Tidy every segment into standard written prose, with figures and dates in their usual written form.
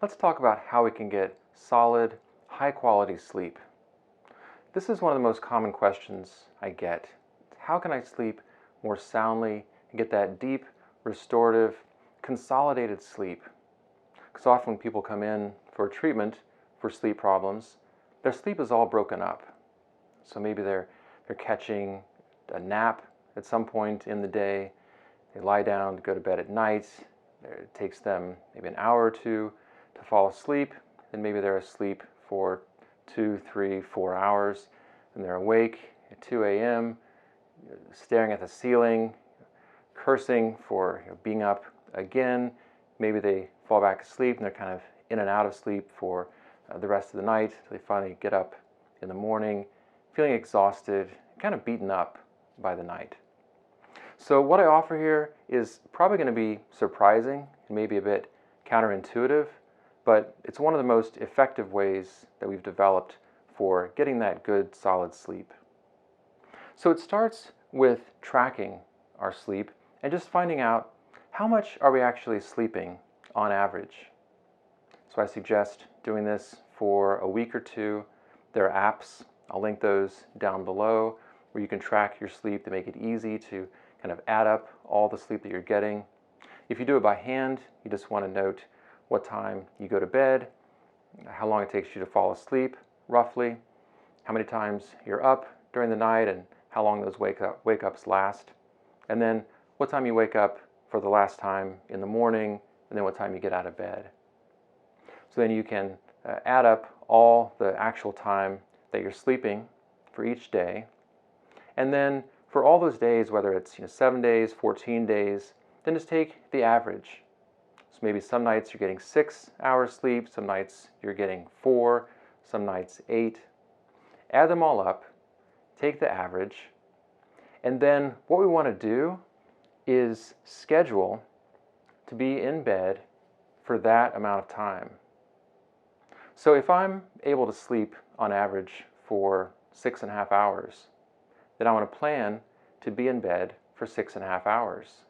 Let's talk about how we can get solid, high-quality sleep. This is one of the most common questions I get. How can I sleep more soundly and get that deep, restorative, consolidated sleep? Because often when people come in for treatment for sleep problems, their sleep is all broken up. So maybe they're catching a nap at some point in the day. They lie down to go to bed at night. It takes them maybe an hour or two to fall asleep, and maybe they're asleep for 2, 3, 4 hours, and they're awake at 2 a.m., staring at the ceiling, cursing for being up again. Maybe they fall back asleep and they're kind of in and out of sleep for the rest of the night. They finally get up in the morning feeling exhausted, kind of beaten up by the night. So what I offer here is probably going to be surprising and maybe a bit counterintuitive, but it's one of the most effective ways that we've developed for getting that good, solid sleep. So it starts with tracking our sleep and just finding out how much are we actually sleeping on average. So I suggest doing this for a week or two. There are apps, I'll link those down below, where you can track your sleep to make it easy to kind of add up all the sleep that you're getting. If you do it by hand, you just want to note what time you go to bed, how long it takes you to fall asleep, roughly, how many times you're up during the night, and how long those wake-ups last, and then what time you wake up for the last time in the morning, and then what time you get out of bed. So then you can add up all the actual time that you're sleeping for each day, and then for all those days, whether it's 7 days, 14 days, then just take the average. So maybe some nights you're getting 6 hours sleep, some nights you're getting 4, some nights 8. Add them all up, take the average, and then what we want to do is schedule to be in bed for that amount of time. So if I'm able to sleep on average for 6.5 hours, then I want to plan to be in bed for 6.5 hours.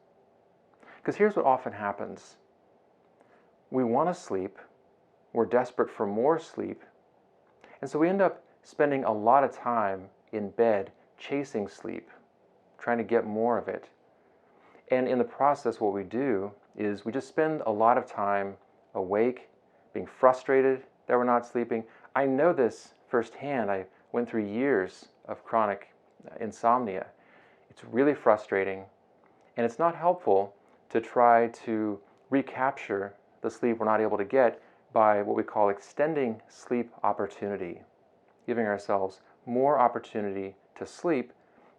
Because here's what often happens. We want to sleep, we're desperate for more sleep, and so we end up spending a lot of time in bed chasing sleep, trying to get more of it. And in the process, what we do is we just spend a lot of time awake, being frustrated that we're not sleeping. I know this firsthand. I went through years of chronic insomnia. It's really frustrating, and it's not helpful to try to recapture the sleep we're not able to get by what we call extending sleep opportunity, giving ourselves more opportunity to sleep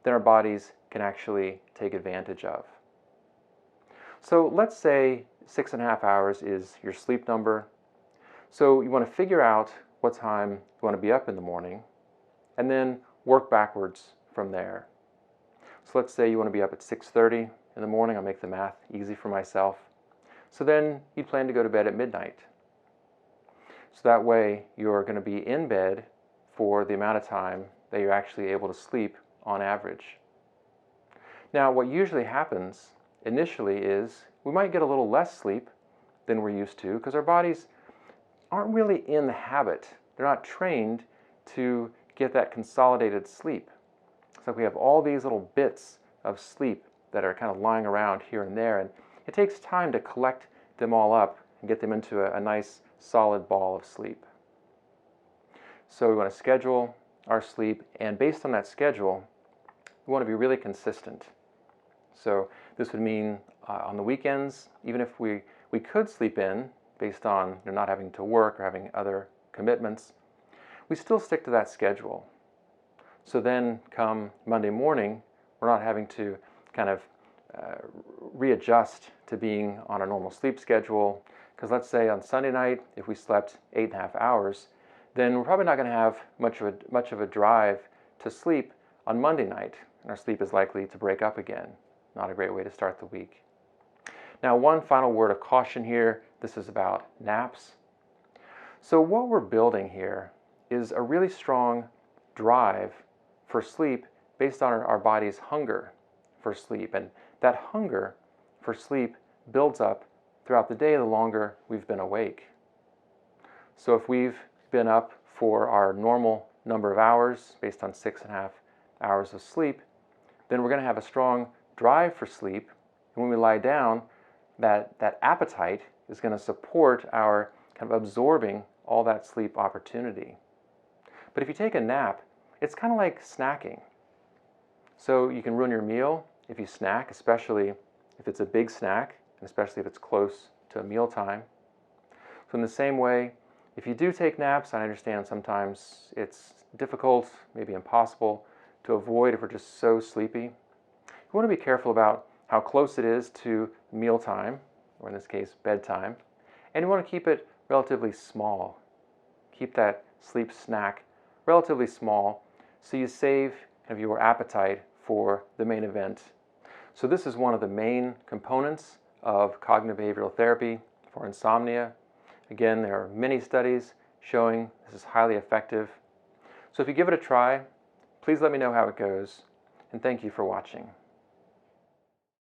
than our bodies can actually take advantage of. So let's say 6.5 hours is your sleep number. So you want to figure out what time you want to be up in the morning and then work backwards from there. So let's say you want to be up at 6:30 in the morning. I'll make the math easy for myself. So then you plan to go to bed at midnight. So that way you're going to be in bed for the amount of time that you're actually able to sleep on average. Now what usually happens initially is we might get a little less sleep than we're used to because our bodies aren't really in the habit. They're not trained to get that consolidated sleep. It's like we have all these little bits of sleep that are kind of lying around here and there, and it takes time to collect them all up and get them into a nice solid ball of sleep. So we want to schedule our sleep, and based on that schedule, we want to be really consistent. So this would mean on the weekends, even if we could sleep in based on not having to work or having other commitments, we still stick to that schedule. So then come Monday morning, we're not having to kind of readjust to being on a normal sleep schedule. Because let's say on Sunday night, if we slept 8.5 hours, then we're probably not going to have much of a drive to sleep on Monday night, and our sleep is likely to break up again. Not a great way to start the week. Now, one final word of caution here. This is about naps. So what we're building here is a really strong drive for sleep based on our body's hunger for sleep. And that hunger for sleep builds up throughout the day the longer we've been awake. So if we've been up for our normal number of hours, based on 6.5 hours of sleep, then we're going to have a strong drive for sleep. And when we lie down, that appetite is going to support our kind of absorbing all that sleep opportunity. But if you take a nap, it's kind of like snacking. So you can ruin your meal if you snack, especially if it's a big snack, and especially if it's close to a meal time. So in the same way, if you do take naps, I understand sometimes it's difficult, maybe impossible to avoid if we're just so sleepy. You want to be careful about how close it is to mealtime, or in this case, bedtime, and you want to keep it relatively small. Keep that sleep snack relatively small so you save kind of your appetite for the main event. So this is one of the main components of cognitive behavioral therapy for insomnia. Again, there are many studies showing this is highly effective. So if you give it a try, please let me know how it goes, and thank you for watching.